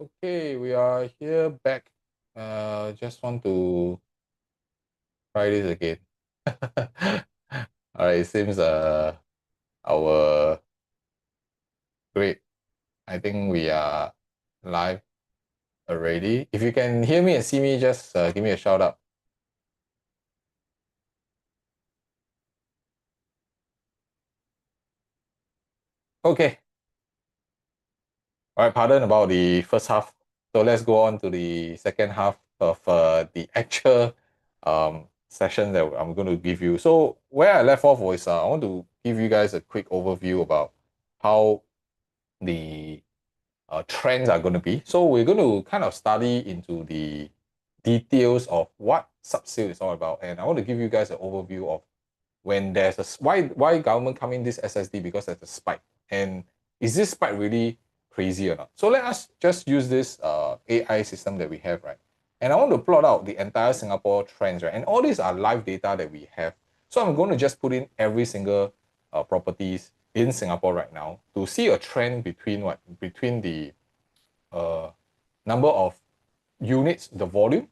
Okay, we are here back. Just want to try this again. All right, it seems our great. I think we are live already. If you can hear me and see me, just give me a shout out. Okay. All right, pardon about the first half. So let's go on to the second half of the actual session that I'm going to give you. So where I left off was I want to give you guys a quick overview about how the trends are going to be. So we're going to kind of study into the details of what subsale is all about. And I want to give you guys an overview of when there's a why government come in this SSD because there's a spike. And is this spike really crazy or not? So let us just use this AI system that we have, right? And I want to plot out the entire Singapore trends, right? And all these are live data that we have. So I'm going to just put in every single properties in Singapore right now to see a trend between what between the uh, number of units, the volume,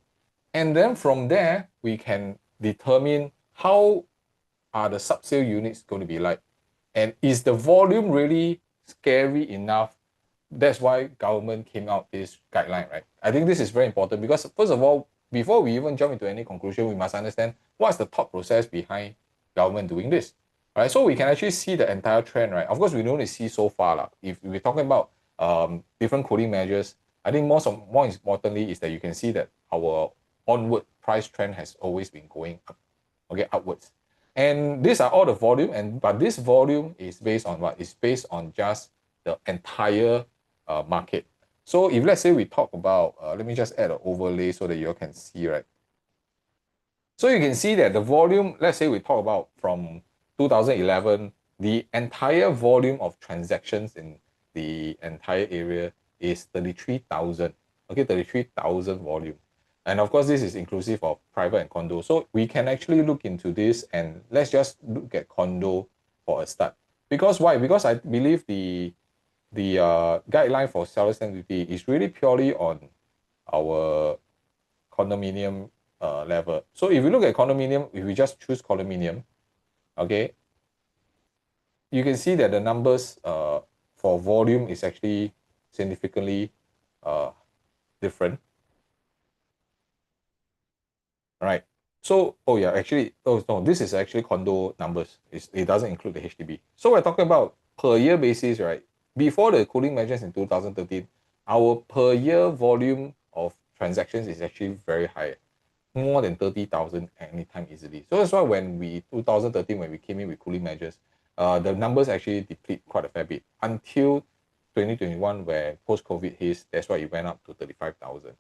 and then from there we can determine how are the subsale units going to be like, and is the volume really scary enough? That's why government came out this guideline, right? I think this is very important because first of all, before we even jump into any conclusion, we must understand what's the thought process behind government doing this. All right, so we can actually see the entire trend, right? Of course, we don't only see so far. If we're talking about different cooling measures, I think more importantly is that you can see that our onward price trend has always been going up, okay, upwards. And these are all the volume, but this volume is based on what? It's based on just the entire market. So if let's say we talk about, let me just add an overlay so that you all can see, right? So you can see that the volume, let's say we talk about from 2011, the entire volume of transactions in the entire area is 33,000. Okay, 33,000 volume. And of course, this is inclusive of private and condo. So we can actually look into this and let's just look at condo for a start. Because why? Because I believe the guideline for seller stamp duty is really purely on our condominium level. So if you look at condominium, if we just choose condominium, okay, you can see that the numbers for volume is actually significantly different. All right. So, oh yeah, actually, oh no, this is actually condo numbers. It doesn't include the HDB. So we're talking about per year basis, right? Before the cooling measures in 2013, our per year volume of transactions is actually very high, more than 30,000 anytime easily. So that's why when 2013, when we came in with cooling measures, the numbers actually deplete quite a fair bit until 2021, where post-COVID hits, that's why it went up to 35,000.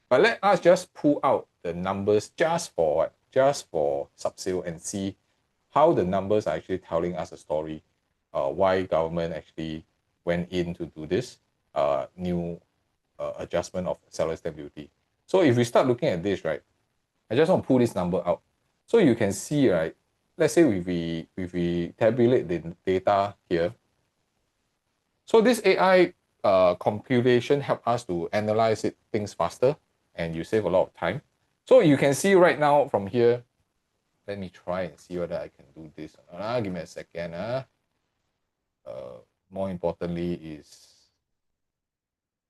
But let us just pull out the numbers just for subsale and see how the numbers are actually telling us a story, why government actually went in to do this new adjustment of seller stamp duty. So if we start looking at this, right, I just want to pull this number out. So you can see, right, let's say if we tabulate the data here. So this AI computation help us to analyze things faster and you save a lot of time. So you can see right now from here, let me try and see whether I can do this. Give me a second. More importantly is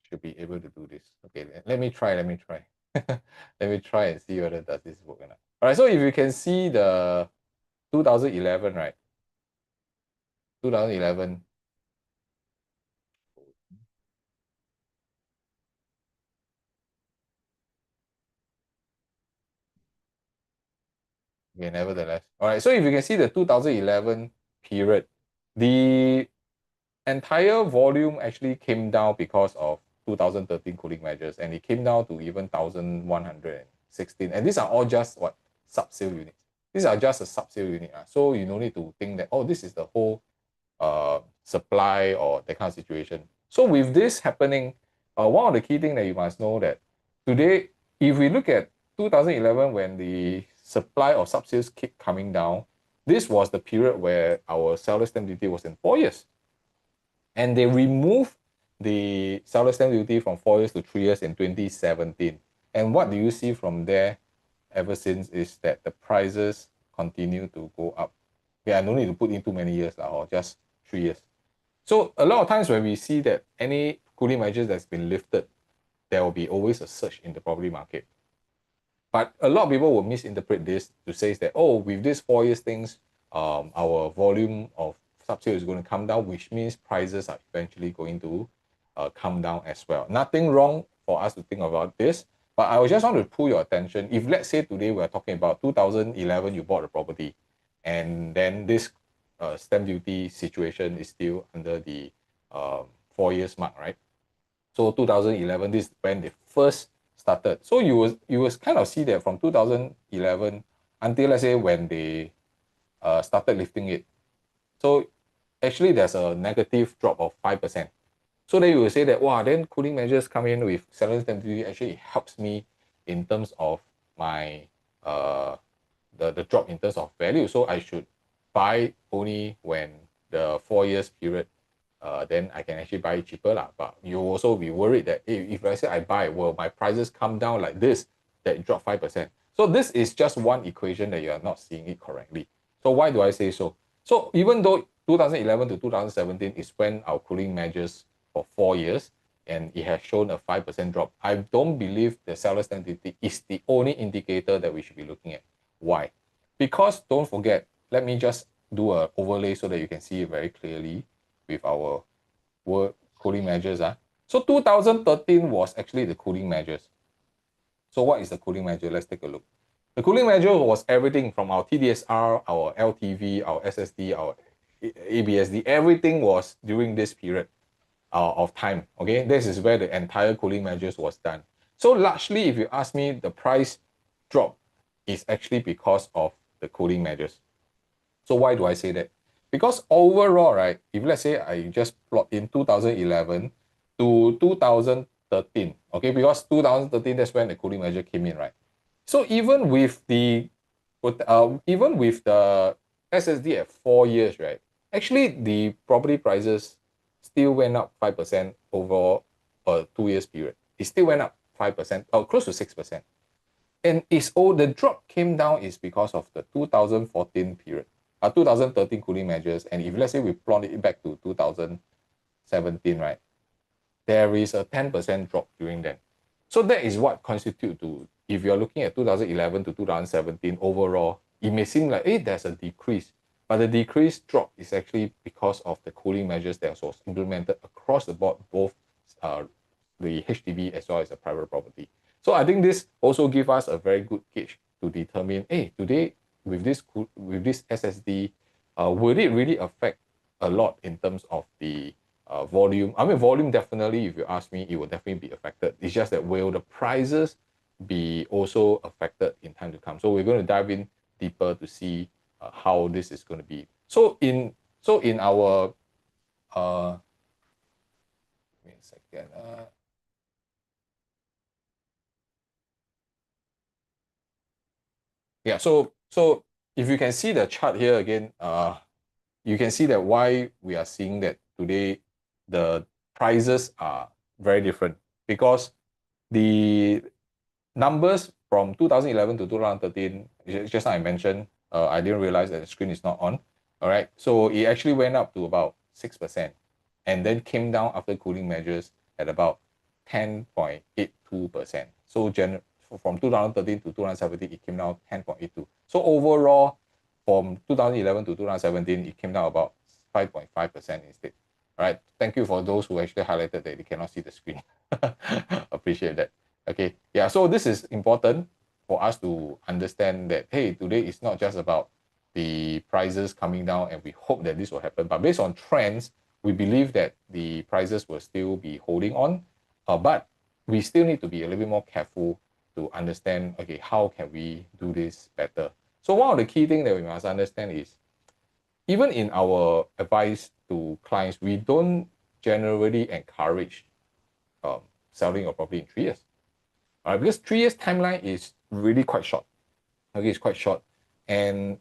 should be able to do this. Okay, let me try. Let me try. Let me try and see whether does this work or not. All right, so if you can see the 2011, right? 2011. Okay, nevertheless. All right, so if you can see the 2011 period, the entire volume actually came down because of 2013 cooling measures, and it came down to even 1,116. And these are all just what? Subsale units. These are just a subsale unit. So you no need to think that, oh, this is the whole supply or that kind of situation. So with this happening, one of the key things that you must know that today, if we look at 2011 when the supply of subsales keep coming down, this was the period where our seller stamp duty was in 4 years. And they removed the seller stamp duty from 4 years to 3 years in 2017. And what do you see from there ever since is that the prices continue to go up. Yeah, I don't need to put in too many years or just 3 years. So a lot of times when we see that any cooling measures that's been lifted, there will be always a surge in the property market. But a lot of people will misinterpret this to say that, oh, with this 4 years things, our volume of subsale is going to come down, which means prices are eventually going to come down as well. Nothing wrong for us to think about this, but I just want to pull your attention. If let's say today we're talking about 2011, you bought a property, and then this stamp duty situation is still under the 4 years mark, right? So 2011, this is when they first started. So you will kind of see that from 2011 until, let's say, when they started lifting it. So actually there's a negative drop of 5%. So then you will say that, wow, then cooling measures come in with seller stamp duty actually helps me in terms of my the drop in terms of value. So I should buy only when the 4 years period, then I can actually buy it cheaper lah. But you also be worried that, hey, if I say I buy, will my prices come down like this, that it dropped 5%. So this is just one equation that you are not seeing it correctly. So why do I say so? So even though 2011 to 2017 is when our cooling measures for 4 years, and it has shown a 5% drop, I don't believe the seller stamp duty is the only indicator that we should be looking at. Why? Because don't forget, let me just do an overlay so that you can see it very clearly with our cooling measures. So 2013 was actually the cooling measures. So what is the cooling measure? Let's take a look. The cooling measure was everything from our TDSR, our LTV, our SSD, our ABSD, everything was during this period of time. Okay, this is where the entire cooling measures was done. So largely, if you ask me, the price drop is actually because of the cooling measures. So why do I say that? Because overall, right, if let's say I just plot in 2011 to 2013, okay, because 2013, that's when the cooling measure came in, right? So even with the SSD at 4 years, right, actually the property prices still went up 5% over a 2 years period. It still went up 5%, or close to 6%. And it's all the drop came down is because of the 2014 period, 2013 cooling measures. And if let's say we plot it back to 2017, right, there is a 10% drop during then. So that is what constitute to, if you're looking at 2011 to 2017 overall, it may seem like, hey, there's a decrease. But the decrease drop is actually because of the cooling measures that was implemented across the board, both the HDB as well as the private property. So I think this also gives us a very good gauge to determine, hey, today with this SSD, will it really affect a lot in terms of the volume? I mean, volume definitely, if you ask me, it will definitely be affected. It's just that will the prices be also affected in time to come? So we're going to dive in deeper to see how this is going to be. So in our wait a second. Yeah, so if you can see the chart here again, you can see that why we are seeing that today the prices are very different, because the numbers from 2011 to 2013, just like I mentioned, I didn't realize that the screen is not on. All right, so it actually went up to about 6% and then came down after cooling measures at about 10.82%. So from 2013 to 2017, it came down 10.82. So overall, from 2011 to 2017, it came down about 5.5% instead. All right, thank you for those who actually highlighted that they cannot see the screen. Appreciate that. Okay, yeah, so this is important for us to understand that, hey, today it's not just about the prices coming down and we hope that this will happen, but based on trends, we believe that the prices will still be holding on, but we still need to be a little bit more careful to understand, okay, how can we do this better? So one of the key things that we must understand is, even in our advice to clients, we don't generally encourage selling your property in 3 years. Because 3 years timeline is really quite short. Okay, it's quite short. And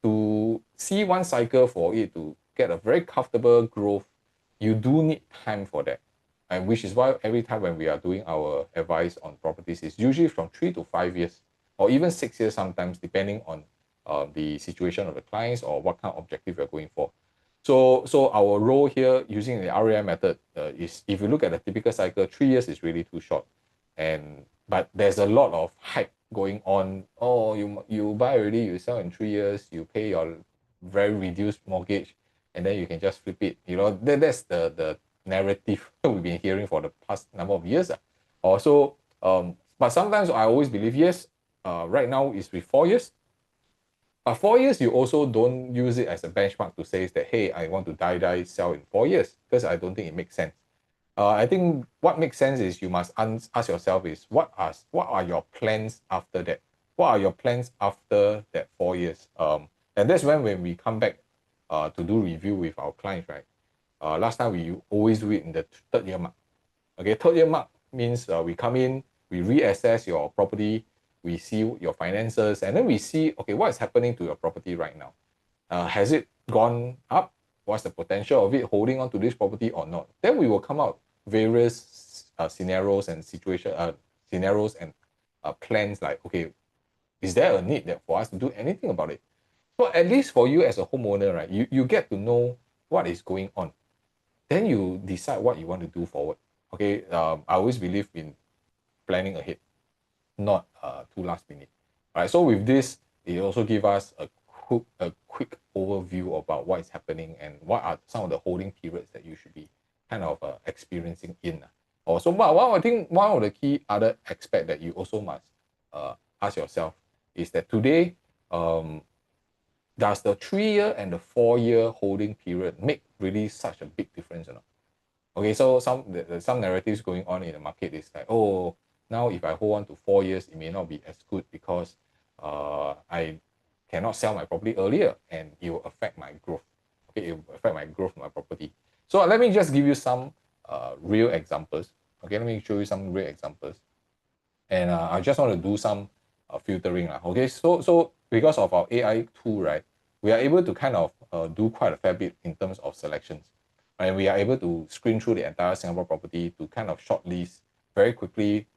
to see one cycle for it to get a very comfortable growth, you do need time for that. and which is why every time when we are doing our advice on properties, it's usually from 3 to 5 years, or even 6 years sometimes, depending on the situation of the clients or what kind of objective you're going for. So our role here using the REI method is, if you look at the typical cycle, 3 years is really too short. But there's a lot of hype going on. Oh, you buy already, you sell in 3 years, you pay your very reduced mortgage, and then you can just flip it. That's the narrative we've been hearing for the past number of years. Also, but sometimes I always believe, yes, right now is with 4 years. But 4 years, you also don't use it as a benchmark to say that, hey, I want to die sell in 4 years, because I don't think it makes sense. I think what makes sense is you must ask yourself is, what are your plans after that? What are your plans after that 4 years? And that's when we come back to do review with our clients, right? Last time we always do it in the 3rd year mark. Okay, 3rd year mark means we come in, we reassess your property, we see your finances, and then we see, okay, what is happening to your property right now? Has it gone up? What's the potential of it holding on to this property or not? Then we will come out various scenarios and scenarios and plans like, okay, is there a need for us to do anything about it? So at least for you as a homeowner, right, you get to know what is going on. Then you decide what you want to do forward. Okay, I always believe in planning ahead, not too last minute. All right, so with this, it also gives us a quick overview about what is happening and what are some of the holding periods that you should be kind of experiencing in. Also, but I think one of the key other aspect that you also must ask yourself is that today, does the 3-year and the 4-year holding period make really such a big difference or not? Okay, so some narratives going on in the market is like, oh, now if I hold on to 4 years, it may not be as good because I cannot sell my property earlier and it will affect my growth. Okay, it will affect my growth of my property. So let me just give you some real examples. Okay, let me show you some real examples. And I just want to do some filtering. Okay, so because of our AI tool, right, we are able to kind of do quite a fair bit in terms of selections. And we are able to screen through the entire Singapore property to kind of shortlist very quickly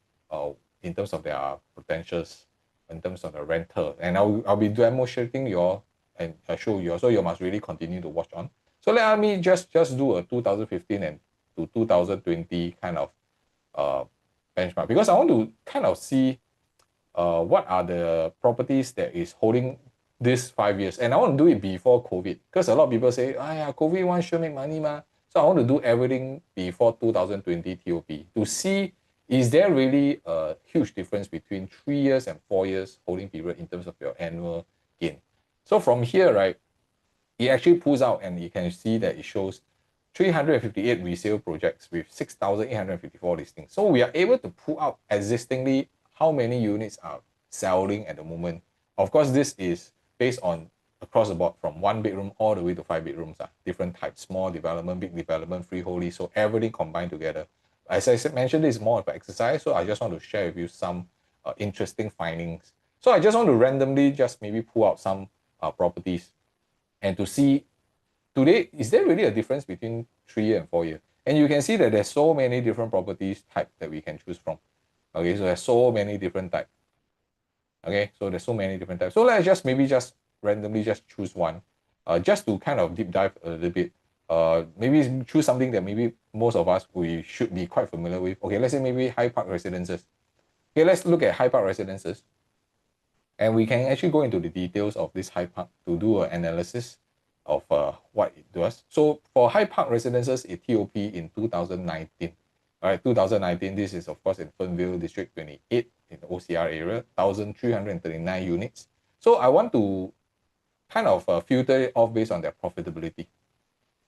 in terms of their potentials, in terms of the rental. And I'll be demonstrating you all and show you all. So you must really continue to watch on. So let me just do a 2015 and to 2020 kind of benchmark, because I want to kind of see what are the properties that is holding this 5 years. And I want to do it before COVID, because a lot of people say, yeah, COVID one sure make money ma. So I want to do everything before 2020 TOP to see, is there really a huge difference between 3 years and 4 years holding period in terms of your annual gain. So from here, right, it actually pulls out and you can see that it shows 358 resale projects with 6,854 listings. So we are able to pull out existingly how many units are selling at the moment. Of course, this is based on across the board from 1 bedroom all the way to 5 bedrooms, different types, small development, big development, freehold lease, so everything combined together. As I mentioned, this is more of an exercise, so I just want to share with you some interesting findings. So I just want to randomly just maybe pull out some properties and to see today, is there really a difference between 3-year and 4-year? And you can see that there's so many different properties types that we can choose from. Okay, so there's so many different types. Okay, so there's so many different types. So let's just maybe just randomly just choose one, just to kind of deep dive a little bit. Maybe choose something that maybe most of us we should be quite familiar with. Okay, let's say maybe High Park Residences. Okay, let's look at High Park Residences. And we can actually go into the details of this High Park to do an analysis of what it does. So for High Park Residences, it TOP in 2019. All right, 2019, this is of course in Fernville District 28 in the OCR area, 1,339 units. So I want to kind of filter it off based on their profitability.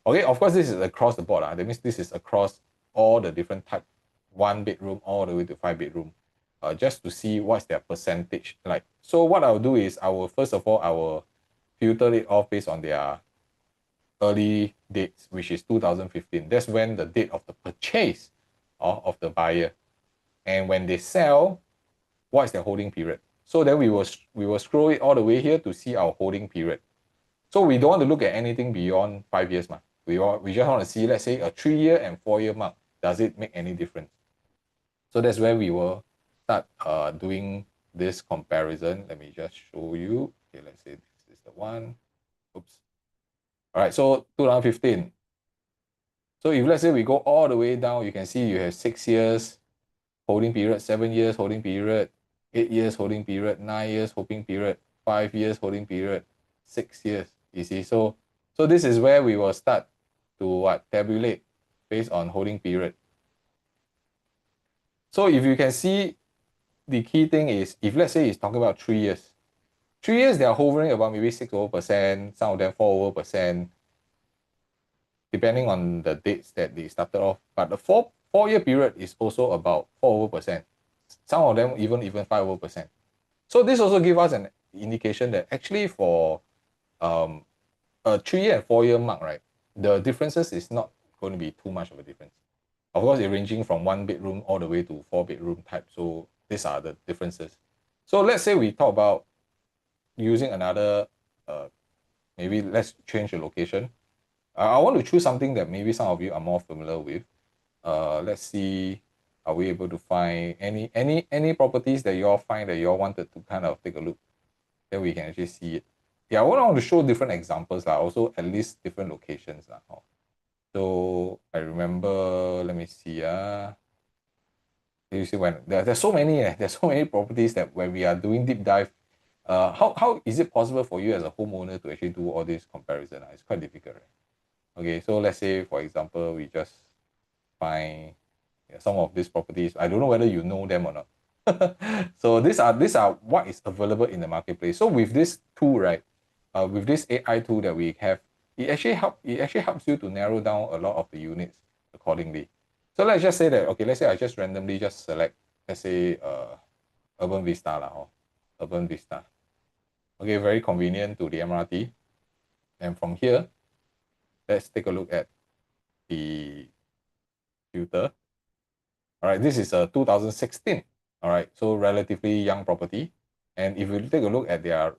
Okay, of course, this is across the board. That means this is across all the different types, 1 bedroom all the way to 5 bedroom, just to see what's their percentage like. So what I'll do is I will, first of all, I will filter it off based on their early dates, which is 2015. That's when the date of the purchase of the buyer. And when they sell, what is their holding period? So then we will scroll it all the way here to see our holding period. So we don't want to look at anything beyond 5 years. We just want to see, let's say, a 3-year and 4-year mark, does it make any difference? So that's where we will start doing this comparison. Let me just show you. Okay, let's say this is the one. Oops. All right, so 2015. So if let's say we go all the way down, you can see you have 6 years holding period, 7 years holding period, 8 years holding period, 9 years holding period, 5 years holding period, 6 years. You see, so this is where we will start to what tabulate based on holding period. So if you can see, the key thing is if let's say it's talking about 3 years, 3 years they are hovering about maybe 6%, some of them 4%, depending on the dates that they started off. But the four-year period is also about 4%. Some of them even 5%. So this also gives us an indication that actually for a 3-year and 4-year mark, right, the differences is not going to be too much of a difference. Of course, it's ranging from 1 bedroom all the way to 4-bedroom type. So these are the differences. So let's say we talk about using another, maybe let's change the location. I want to choose something that maybe some of you are more familiar with. Let's see, are we able to find any properties that you all find that you all wanted to kind of take a look? Then we can actually see it. Yeah, I want to show different examples, also at least different locations. So I remember, let me see. You see when there's so many, there's so many properties that when we are doing deep dive, how is it possible for you as a homeowner to actually do all this comparison? It's quite difficult, right? Okay, so let's say for example, we just find some of these properties. I don't know whether you know them or not. So these are what is available in the marketplace. So with this tool, right, with this AI tool that we have, it actually helps you to narrow down a lot of the units accordingly. So let's just say that, okay, let's say I just randomly just select, let's say Urban Vista Urban Vista. Okay, very convenient to the MRT. And from here, let's take a look at the filter. All right, this is a 2016. All right, so relatively young property. And if we take a look at their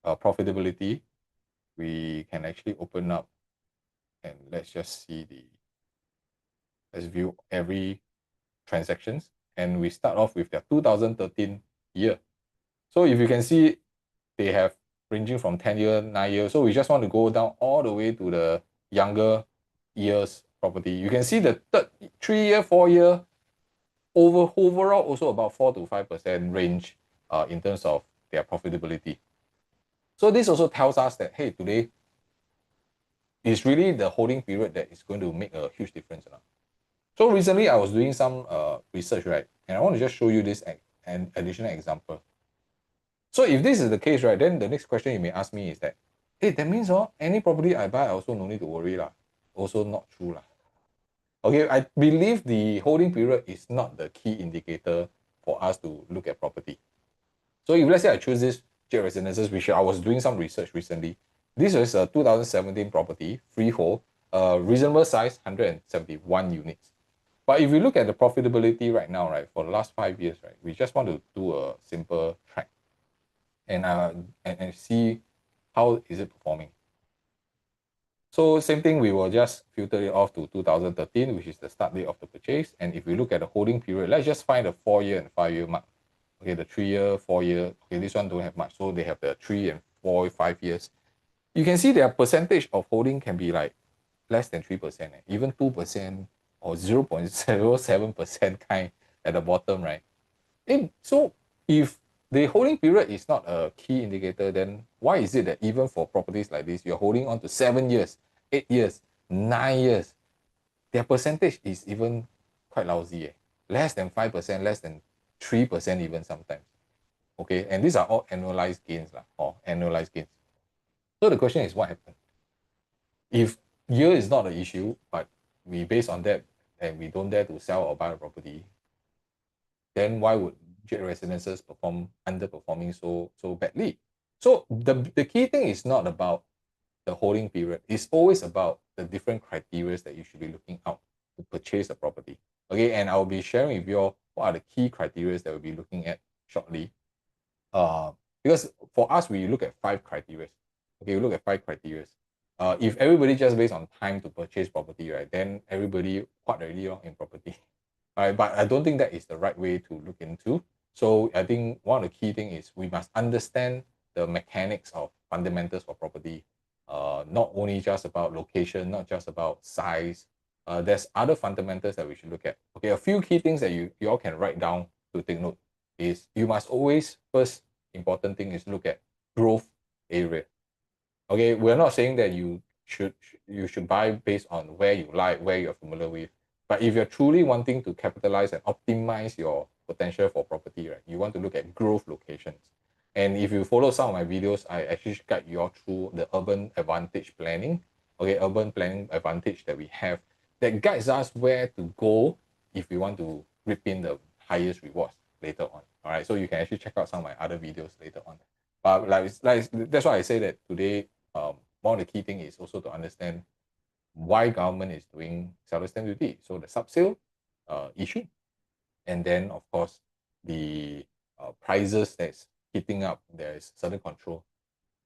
profitability, we can actually open up and let's just see let's view every transactions. And we start off with their 2013 year. So if you can see, they have ranging from 10 years, 9 years. So we just want to go down all the way to the younger years property. You can see the 3-year, 4-year, overall also about 4 to 5% range in terms of their profitability. So this also tells us that, hey, today is really the holding period that is going to make a huge difference. So recently I was doing some research, right? And I want to just show you this an additional example. So if this is the case, right, then the next question you may ask me is that, hey, that means any property I buy, I also no need to worry. Also not true. Okay, I believe the holding period is not the key indicator for us to look at property. So if let's say I choose this jet residences, which I was doing some research recently, this is a 2017 property, freehold, reasonable size, 171 units. But if we look at the profitability right now, right, for the last 5 years, right, we just want to do a simple track and see how is it performing. So same thing, we will just filter it off to 2013, which is the start date of the purchase. And if we look at the holding period, let's just find the 4-year and 5-year mark. Okay, the 3-year, 4-year. Okay, this one don't have much. So they have the 3 and 4, 5 years. You can see their percentage of holding can be like less than 3%, even 2% or 0.07% kind at the bottom, right? So if the holding period is not a key indicator, then why is it that even for properties like this, you're holding on to 7 years, 8 years, 9 years, their percentage is even quite lousy, less than 5%, less than 3% even sometimes. Okay, and these are all annualized gains, or annualized gains. So the question is, what happened? If year is not an issue, but we base on that and we don't dare to sell or buy a property, then why would jet residences underperforming so badly? So the key thing is not about the holding period. It's always about the different criteria that you should be looking out to purchase a property. Okay, and I'll be sharing with you all what are the key criteria that we'll be looking at shortly. Because for us, we look at 5 criteria. Okay, we look at 5 criteria. If everybody just based on time to purchase property, right, then everybody quite already in property. Right? But I don't think that is the right way to look into. So I think one of the key things is we must understand the mechanics of fundamentals for property. Not only just about location, not just about size. There's other fundamentals that we should look at. Okay, a few key things that you all can write down to take note is you must always, first important thing is look at growth area. Okay, we're not saying that you should buy based on where you like, where you're familiar with. But if you're truly wanting to capitalize and optimize your potential for property, right, you want to look at growth locations. And if you follow some of my videos, I actually guide you all through the urban advantage planning. Okay, urban planning advantage that we have that guides us where to go if we want to reap in the highest rewards later on. All right, so you can actually check out some of my other videos later on. But like that's why I say that today, one of the key things is also to understand why government is doing seller stamp duty. So the subsale issue, and then of course the prices that's hitting up, there is certain control.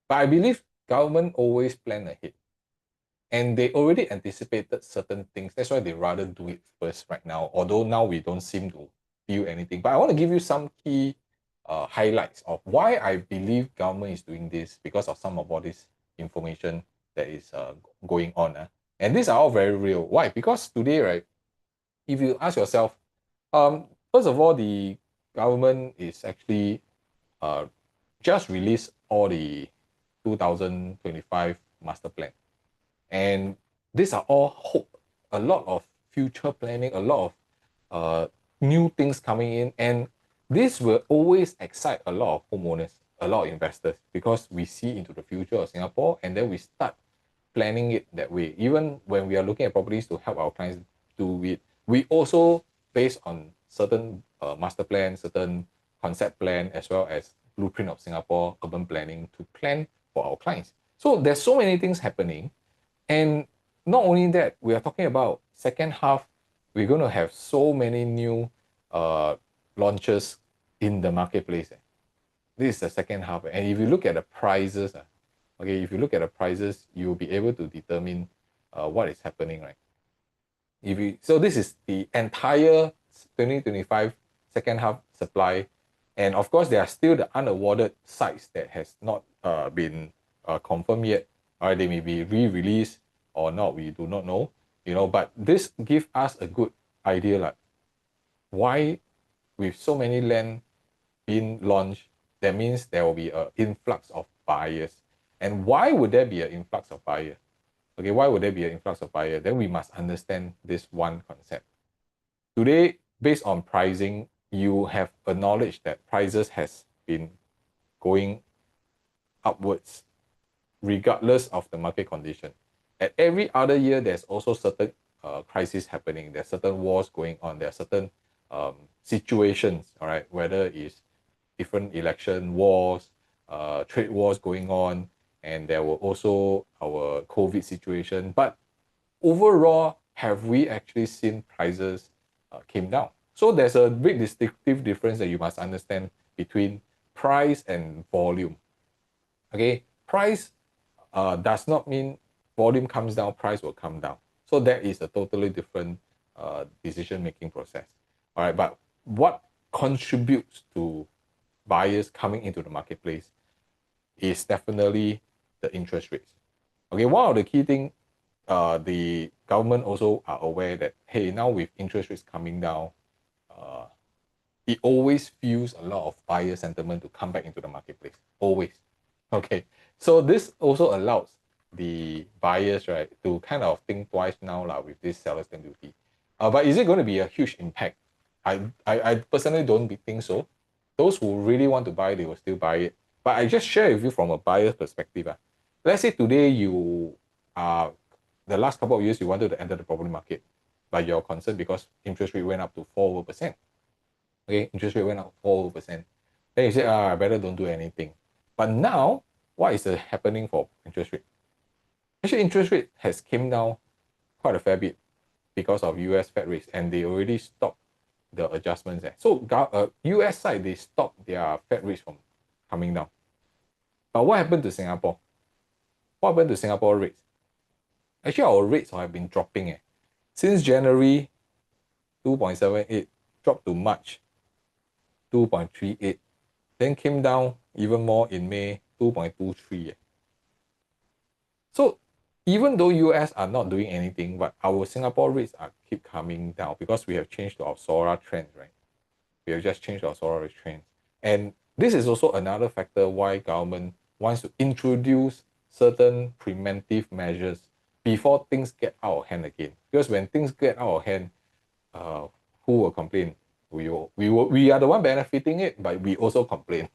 But I believe government always plan ahead, and they already anticipated certain things. That's why they rather do it first right now. Although now we don't seem to feel anything, but I want to give you some key highlights of why I believe government is doing this because of some of all this information that is going on. And these are all very real. Why? Because today, right, if you ask yourself, first of all, the government is actually uh, just released all the 2025 master plan. And these are all hope, a lot of future planning, a lot of new things coming in. And this will always excite a lot of homeowners, a lot of investors, because we see into the future of Singapore and then we start planning it that way. Even when we are looking at properties to help our clients do it, we also based on certain master plan, certain concept plan, as well as blueprint of Singapore urban planning to plan for our clients. So there's so many things happening. And not only that, we are talking about second half, we're going to have so many new launches in the marketplace. This is the second half. And if you look at the prices, okay, if you look at the prices, you'll be able to determine what is happening, right? So this is the entire 2025 second half supply. And of course, there are still the unawarded sites that has not been confirmed yet. All right, they may be re-released or not, we do not know, but this gives us a good idea like why with so many land being launched, that means there will be an influx of buyers. And why would there be an influx of buyers? Okay, why would there be an influx of buyers? Then we must understand this one concept. Today, based on pricing, you have acknowledged that prices has been going upwards regardless of the market condition. At every other year, there's also certain crises happening. There's certain wars going on. There are certain situations, all right, whether it's different election wars, trade wars going on, and there were also our COVID situation. But overall, have we actually seen prices came down? So there's a big distinctive difference that you must understand between price and volume. Okay, price does not mean volume comes down, price will come down. So that is a totally different decision-making process. All right, but what contributes to buyers coming into the marketplace is definitely the interest rates. Okay, one of the key things, the government also are aware that, hey, now with interest rates coming down, it always fuels a lot of buyer sentiment to come back into the marketplace. Always. Okay. So this also allows the buyers, right, to kind of think twice now with this seller stamp duty. But is it going to be a huge impact? I personally don't think so. Those who really want to buy, they will still buy it. But I just share with you from a buyer's perspective. Let's say today you are, the last couple of years you wanted to enter the property market, but you're concerned because interest rate went up to 4%. Okay, interest rate went up 4%. Then you say, I better don't do anything. But now, what is happening for interest rate? Actually, interest rate has came down quite a fair bit because of US Fed rates, and they already stopped the adjustments there. So US side, they stopped their Fed rates from coming down. But what happened to Singapore? What happened to Singapore rates? Actually, our rates have been dropping. Since January, 2.78, dropped to March, 2.38, then came down even more in May, 2.23. So even though US are not doing anything, but our Singapore rates are keep coming down because we have changed our Sora trends, right? We have just changed our Sora Rates trends. And this is also another factor why government wants to introduce certain preventive measures before things get out of hand again. Because when things get out of hand, uh, who will complain? We are the one benefiting it, but we also complain.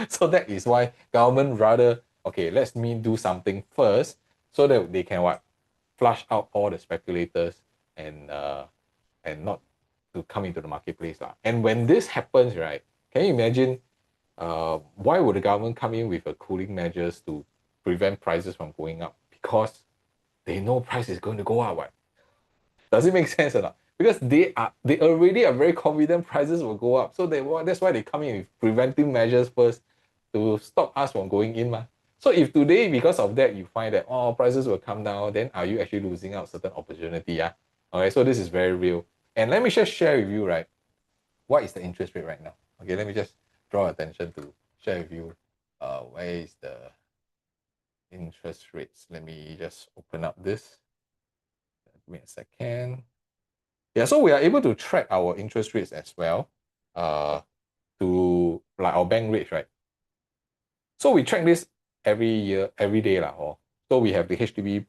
So that is why government rather, okay, let me do something first so that they can what? Flush out all the speculators and not to come into the marketplace. And when this happens, right, can you imagine why would the government come in with a cooling measures to prevent prices from going up? Because they know price is going to go up. Right? Does it make sense or not? Because they already are very confident prices will go up. So that's why they come in with preventive measures first to stop us from going in. So if today, because of that, you find that prices will come down, then are you actually losing out certain opportunity? Yeah. Okay, so this is very real. And let me just share with you, right? What is the interest rate right now? Okay, let me just draw attention to share with you where is the interest rates. Let me just open up this. Give me a second. Yeah, so we are able to track our interest rates as well to like our bank rates, right? So we track this every year, every day. So we have the HDB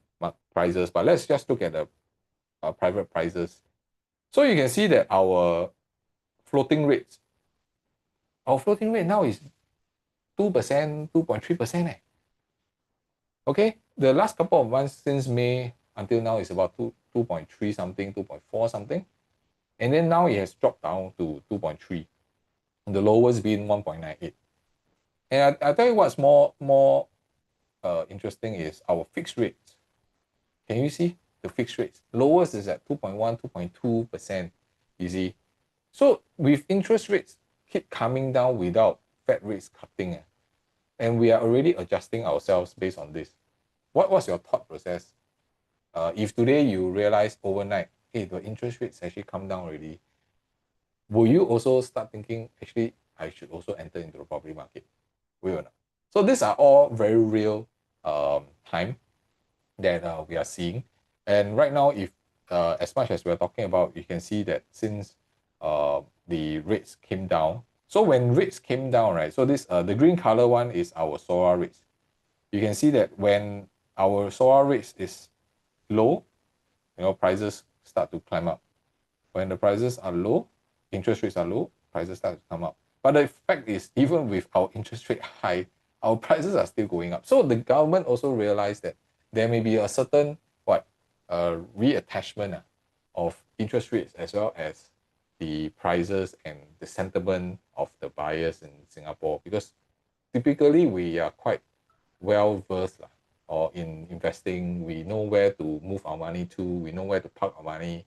prices, but let's just look at the private prices. So you can see that floating rates, our floating rate now is 2%, 2.3%. Okay, the last couple of months since May until now is about 2.3 something, 2.4 something. And then now it has dropped down to 2.3. The lowest being 1.98. And I tell you what's more interesting is our fixed rates. Can you see the fixed rates? Lowest is at 2.1, 2.2%. You see? So with interest rates keep coming down without Fed rates cutting, and we are already adjusting ourselves based on this. What's your thought process? If today you realize overnight, hey, the interest rates actually come down already, will you also start thinking, actually, I should also enter into the property market? Will or not? So these are all very real time that we are seeing. And right now, if as much as we're talking about, you can see that since the rates came down. So when rates came down, right? So this the green color one is our Sora rates. You can see that when our Sora rates is low, prices start to climb up. When the prices are low, interest rates are low, prices start to come up. But the fact is, even with our interest rate high, our prices are still going up. So the government also realized that there may be a certain reattachment of interest rates as well as the prices and the sentiment of the buyers in Singapore, because typically we are quite well versed or in investing. We know where to move our money to, we know where to park our money,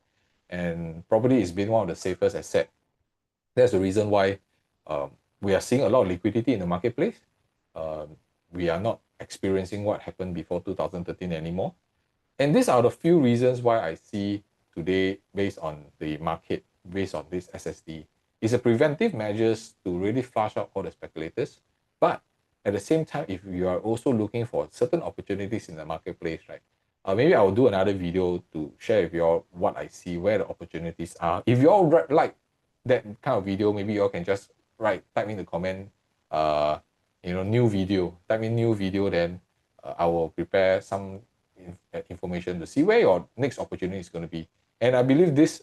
and property has been one of the safest assets. That's the reason why we are seeing a lot of liquidity in the marketplace. We are not experiencing what happened before 2013 anymore. And these are the few reasons why I see today, based on the market, based on this SSD, is a preventive measures to really flush out all the speculators. But at the same time, if you are also looking for certain opportunities in the marketplace, right? Maybe I will do another video to share with you all what I see, where the opportunities are. If you all like that kind of video, maybe you all can just type in the comment, new video, type in new video, then I will prepare some information to see where your next opportunity is going to be. And I believe this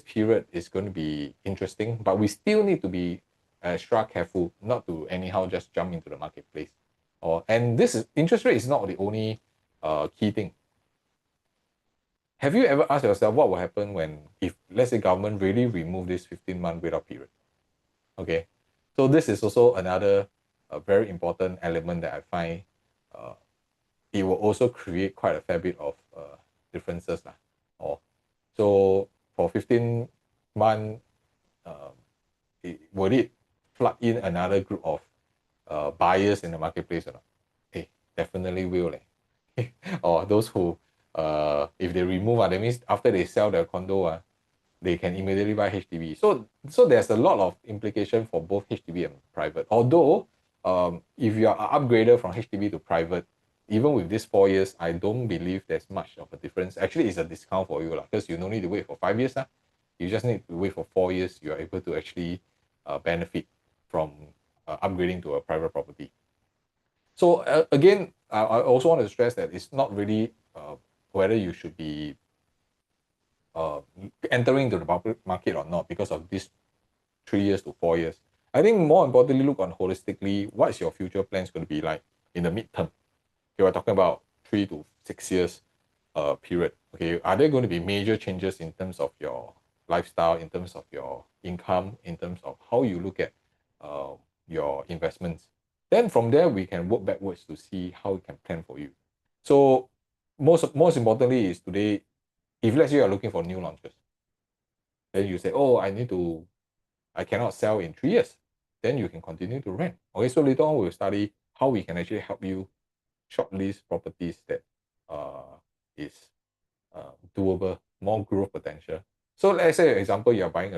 period is going to be interesting, but we still need to be extra careful not to anyhow just jump into the marketplace. And interest rate is not the only key thing. Have you ever asked yourself what will happen if let's say government really remove this 15-month wait-out period? Okay, so this is also another very important element that I find it will also create quite a fair bit of differences. So for 15 months, would it flood in another group of buyers in the marketplace or not? Hey, definitely will. Or those who if they remove, that means after they sell their condo, they can immediately buy HDB. So there's a lot of implication for both HDB and private. Although, if you are an upgrader from HDB to private, even with this 4 years, I don't believe there's much of a difference. Actually, it's a discount for you because you don't need to wait for 5 years. You just need to wait for 4 years. You are able to actually benefit from upgrading to a private property. So again, I also want to stress that it's not really whether you should be entering into the market or not because of this 3 years to 4 years. I think more importantly, look on holistically, what's your future plans going to be like in the midterm? Okay, we're talking about 3 to 6 years period. Okay, are there going to be major changes in terms of your lifestyle, in terms of your income, in terms of how you look at your investments? Then from there, we can work backwards to see how we can plan for you. So most importantly is today, if let's say you're looking for new launches, then you say, oh, I cannot sell in 3 years. Then you can continue to rent. Okay, so later on we'll study how we can actually help you shortlist properties that is doable, more growth potential. So let's say, for example, you're buying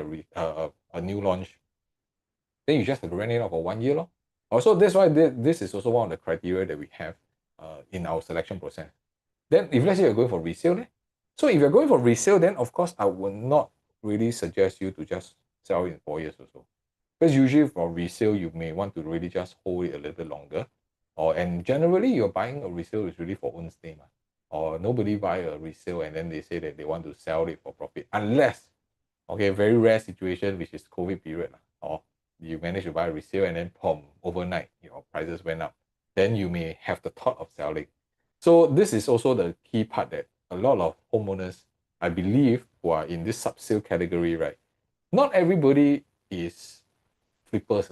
a new launch, then you just have to rent it out for 1 year. Also, that's why this is also one of the criteria that we have in our selection process. Then if let's say you're going for resale, so if you're going for resale, then of course I would not really suggest you to just sell in 4 years or so. Because usually for resale, you may want to really just hold it a little longer. And generally you're buying a resale is really for own stay. Or nobody buy a resale and then they say that they want to sell it for profit. Unless, okay, very rare situation, which is COVID period. Or you manage to buy a resale and then overnight, your prices went up. Then you may have the thought of selling. So this is also the key part that a lot of homeowners, I believe, who are in this sub-sale category, right? Not everybody is flippers.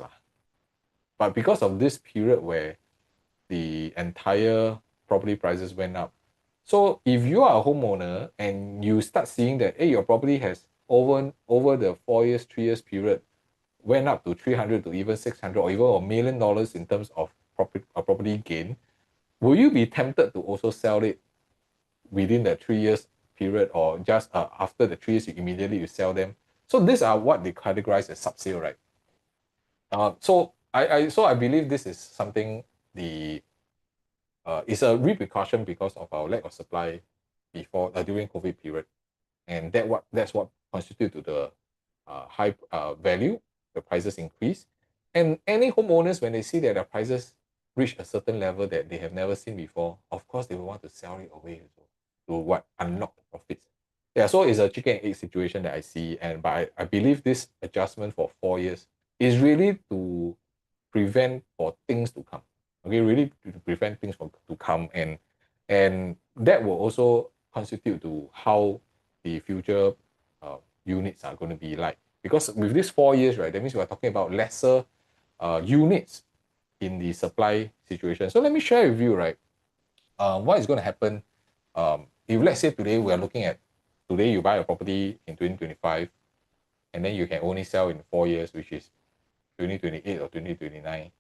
But because of this period where the entire property prices went up, so if you are a homeowner and you start seeing that, hey, your property has over the 4 years, 3 years period went up to 300 to even 600 or even $1 million in terms of property gain, will you be tempted to also sell it within the 3 years period or just after the 3 years you sell them? So these are what they categorize as sub-sale, right? So I believe this is something it's a repercussion because of our lack of supply during COVID period, and that's what constitute to the high value. The prices increase, and any homeowners, when they see that the prices reach a certain level that they have never seen before, of course they will want to sell it away to unlock the profits. Yeah, so it's a chicken and egg situation that I see, but I believe this adjustment for 4 years is really to prevent for things to come. Okay, really to prevent things to come, and that will also constitute to how the future units are going to be like. Because with these 4 years, right, that means we're talking about lesser units in the supply situation. So let me share with you, right, what is going to happen if let's say today you buy a property in 2025, and then you can only sell in 4 years, which is 2028 or 2029.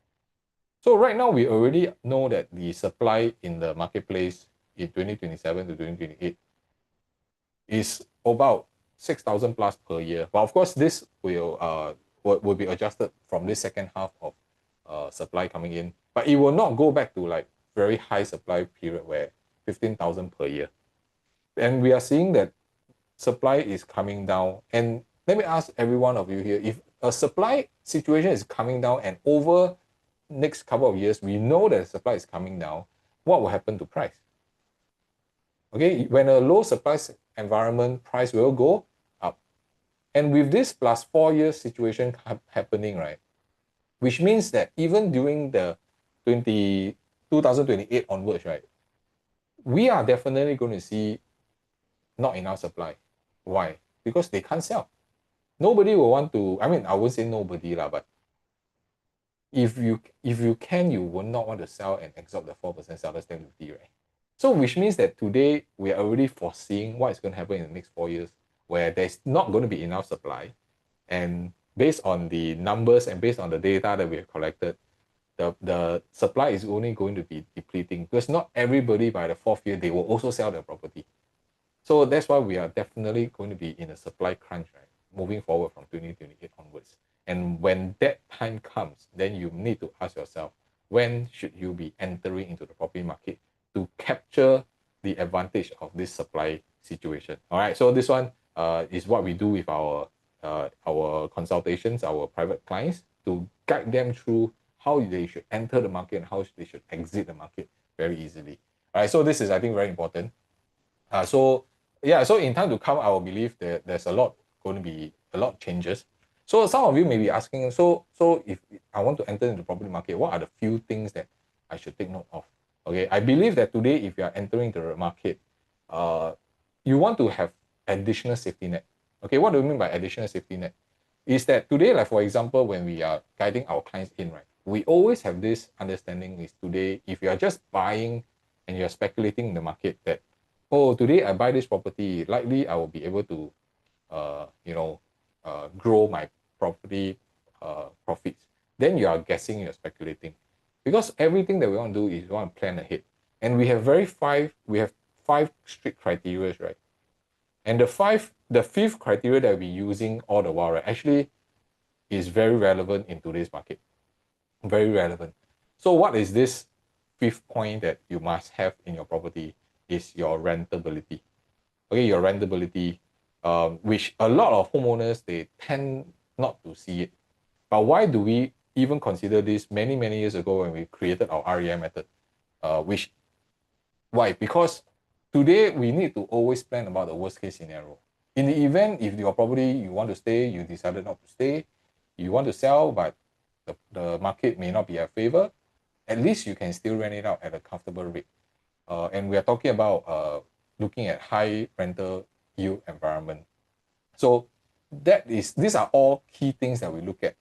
So right now, we already know that the supply in the marketplace in 2027 to 2028 is about 6,000 plus per year. But of course, this will be adjusted from this second half of supply coming in. But it will not go back to like very high supply period where 15,000 per year. And we are seeing that supply is coming down. And let me ask every one of you here, if a supply situation is coming down and over next couple of years, we know that supply is coming down, what will happen to price? Okay, when a low supply environment, price will go up. And with this plus 4 years situation happening, right, which means that even during the 2028 onwards, right, we are definitely going to see not enough supply. Why? Because they can't sell. Nobody will want to, I mean, I would say nobody, but if you can, you will not want to sell and absorb the 4% seller stamp duty, right? So which means that today we are already foreseeing what is going to happen in the next 4 years, where there's not going to be enough supply. And based on the numbers and based on the data that we have collected, the supply is only going to be depleting, because not everybody by the fourth year, they will also sell their property. So that's why we are definitely going to be in a supply crunch, right? Moving forward from 2028 onwards. And when that time comes, then you need to ask yourself, when should you be entering into the property market to capture the advantage of this supply situation? All right. So this one is what we do with our consultations, our private clients, to guide them through how they should enter the market and how they should exit the market very easily. All right. So this is, I think, very important. So yeah, so in time to come, I will believe that there's going to be a lot of changes. So some of you may be asking, so if I want to enter into the property market, what are the few things that I should take note of? Okay, I believe that today, if you are entering the market, you want to have additional safety net. Okay, what do you mean by additional safety net? Is that today, like for example, when we are guiding our clients in, right, we always have this understanding is today, if you are just buying and you're speculating in the market that, oh, today I buy this property, likely I will be able to, grow my property profits. Then you are guessing, you're speculating, because everything that we want to do is we want to plan ahead, and we have five strict criteria, right? And the fifth criteria that we're using all the while, right, actually is very relevant in today's market, very relevant. So what is this fifth point that you must have in your property? Is your rentability. Okay, your rentability, which a lot of homeowners, they tend not to see it. But why do we even consider this many, many years ago when we created our REI method? Why? Because today we need to always plan about the worst case scenario. In the event, if your property, you want to stay, you decided not to stay, you want to sell, but the market may not be at favor, at least you can still rent it out at a comfortable rate. And we are talking about looking at high rental yield environment. So these are all key things that we look at.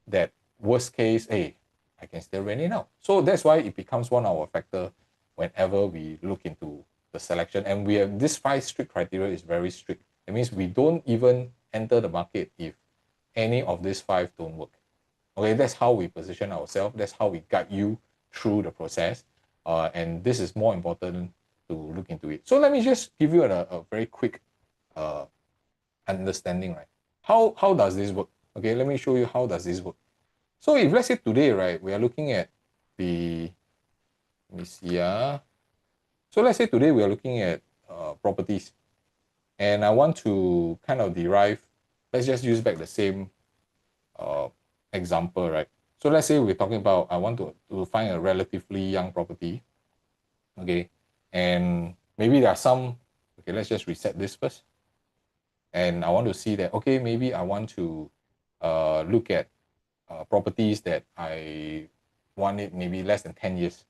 That worst case, hey, I can still rent it out. So that's why it becomes one of our factor whenever we look into the selection. And we have this 5 strict criteria is very strict. It means we don't even enter the market if any of these 5 don't work. Okay, that's how we position ourselves. That's how we guide you through the process. And this is more important to look into it. So let me just give you a very quick understanding, right? How does this work? Okay, let me show you how does this work. So if let's say today, right, we are looking at let me see. So let's say today we are looking at properties, and I want to kind of derive, let's just use back the same example, right? So let's say we're talking about, I want to find a relatively young property, okay? And maybe there are some, okay, let's just reset this first. And I want to see that, okay, maybe I want to look at properties that I want it maybe less than 10 years.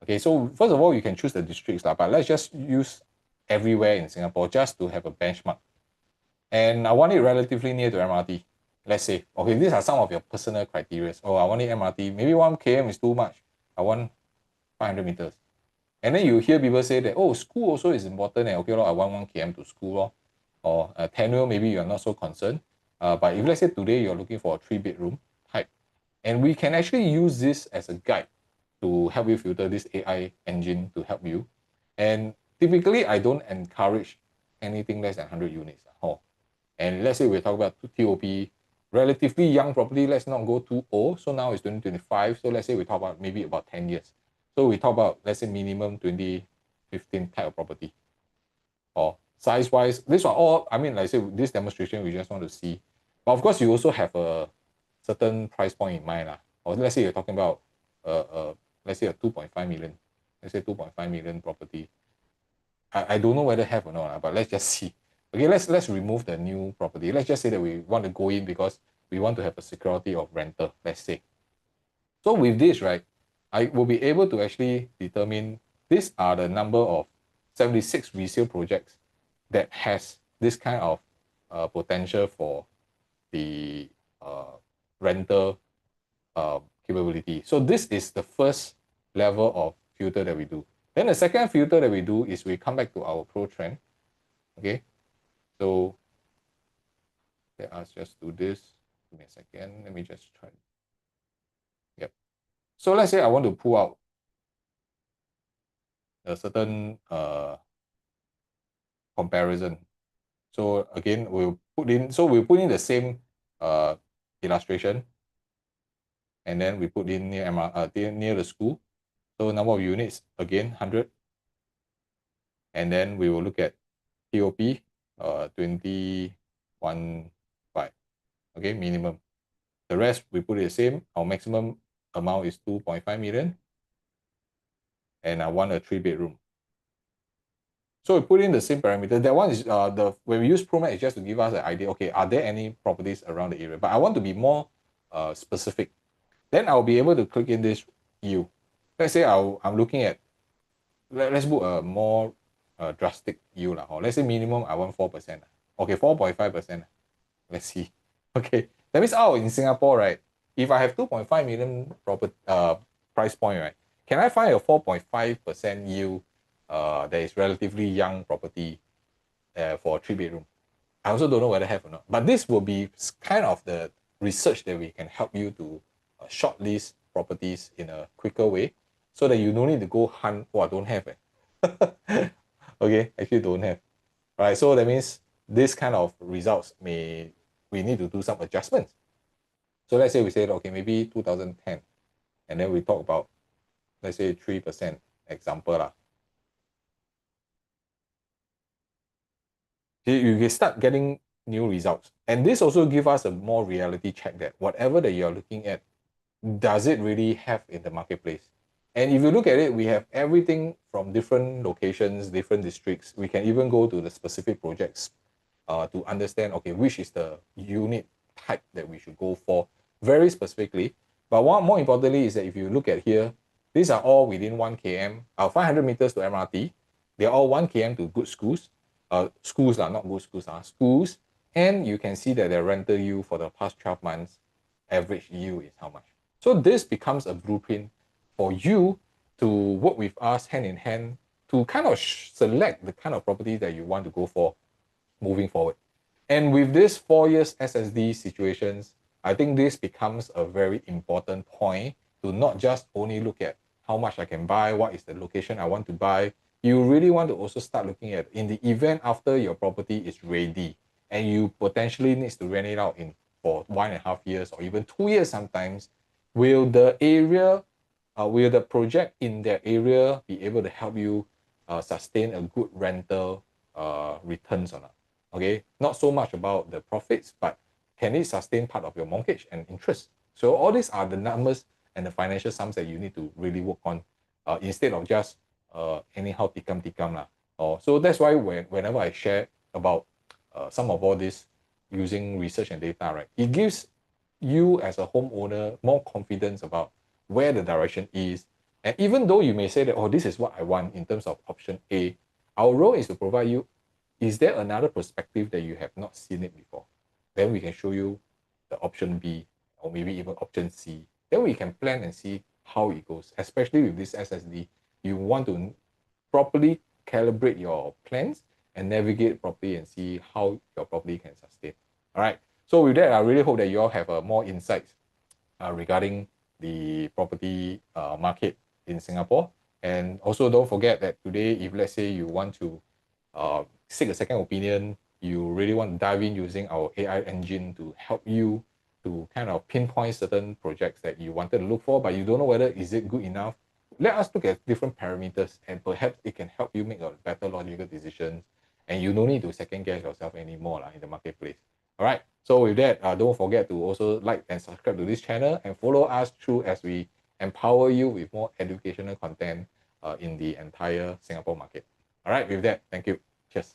Okay, so first of all, you can choose the districts, but let's just use everywhere in Singapore just to have a benchmark. And I want it relatively near to MRT. Let's say, okay, these are some of your personal criteria. Oh, I want it MRT. Maybe 1 km is too much. I want 500 meters. And then you hear people say that, oh, school also is important. And okay, I want 1 km to school. Or tenure, maybe you're not so concerned. But if let's say today you're looking for a 3-bedroom type, and we can actually use this as a guide to help you filter this AI engine to help you. And typically, I don't encourage anything less than 100 units. And let's say we're talking about TOP, relatively young property, let's not go too old. So now it's 2025. So let's say we talk about maybe about 10 years. So we talk about, let's say, minimum 2015 type of property. Or size-wise, these are all, I mean, like I say, this demonstration, we just want to see. But of course, you also have a certain price point in mind. Or let's say you're talking about, let's say a 2.5 million. Let's say 2.5 million property. I don't know whether have or not, but let's just see. Okay, let's remove the new property. Let's just say that we want to go in because we want to have a security of rental, let's say. So with this, right, I will be able to actually determine these are the number of 76 resale projects that has this kind of potential for the rental capability. So this is the first level of filter that we do. Then the second filter that we do is we come back to our pro trend. Okay, so let us just do this. Give me a second. Let me just try. Yep. So let's say I want to pull out a certain comparison. So again, we'll put in the same illustration, and then we put in near the school. So number of units, again, 100. And then we will look at TOP, 21.5. Okay, minimum. The rest, we put it the same. Our maximum amount is 2.5 million. And I want a 3-bedroom. So we put in the same parameter. That one is when we use ProMat, it's just to give us an idea. Okay, are there any properties around the area? But I want to be more specific. Then I'll be able to click in this yield. Let's say I'm looking at, let's book a more drastic yield. Or let's say minimum I want 4%. Okay, 4.5%. Let's see. Okay, that means in Singapore, right? If I have 2.5 million price point, right? Can I find a 4.5% yield that is relatively young property for a 3-bedroom? I also don't know whether I have or not. But this will be kind of the research that we can help you to shortlist properties in a quicker way, so that you don't need to go hunt. Oh, I don't have it. Okay, actually don't have. Right, so that means this kind of results we need to do some adjustments. So let's say we say, okay, maybe 2010, and then we talk about, let's say 3% example lah. You can start getting new results. And this also gives us a more reality check that whatever that you're looking at, does it really have in the marketplace? And if you look at it, we have everything from different locations, different districts. We can even go to the specific projects to understand, okay, which is the unit type that we should go for very specifically. But one more importantly is that if you look at here, these are all within 1 km, 500 meters to MRT. They're all 1 km to good schools. Schools are not good schools, schools. And you can see that their rental yield for the past 12 months, average yield is how much. So this becomes a blueprint for you to work with us hand in hand to kind of select the kind of property that you want to go for moving forward. And with this 4 years SSD situations, I think this becomes a very important point to not just only look at how much I can buy, what is the location I want to buy. You really want to also start looking at, in the event after your property is ready and you potentially need to rent it out for 1.5 years or even 2 years sometimes, will the project in that area be able to help you sustain a good rental returns or not? Okay, not so much about the profits, but can it sustain part of your mortgage and interest? So all these are the numbers and the financial sums that you need to really work on instead of just anyhow tikam lah. So that's why whenever I share about some of all this using research and data, right, it gives you as a homeowner more confidence about where the direction is. And even though you may say that, oh, this is what I want in terms of option A, our role is to provide you, is there another perspective that you have not seen it before? Then we can show you the option B or maybe even option C. Then we can plan and see how it goes. Especially with this SSD, you want to properly calibrate your plans and navigate properly and see how your property can sustain. All right. So with that, I really hope that you all have more insights regarding the property market in Singapore. And also don't forget that today, if let's say you want to seek a second opinion, you really want to dive in using our AI engine to help you to kind of pinpoint certain projects that you wanted to look for, but you don't know whether is it good enough. Let us look at different parameters and perhaps it can help you make a better logical decision and you don't need to second guess yourself anymore in the marketplace. All right. So with that, don't forget to also like and subscribe to this channel and follow us through as we empower you with more educational content in the entire Singapore market. All right. With that, thank you. Cheers.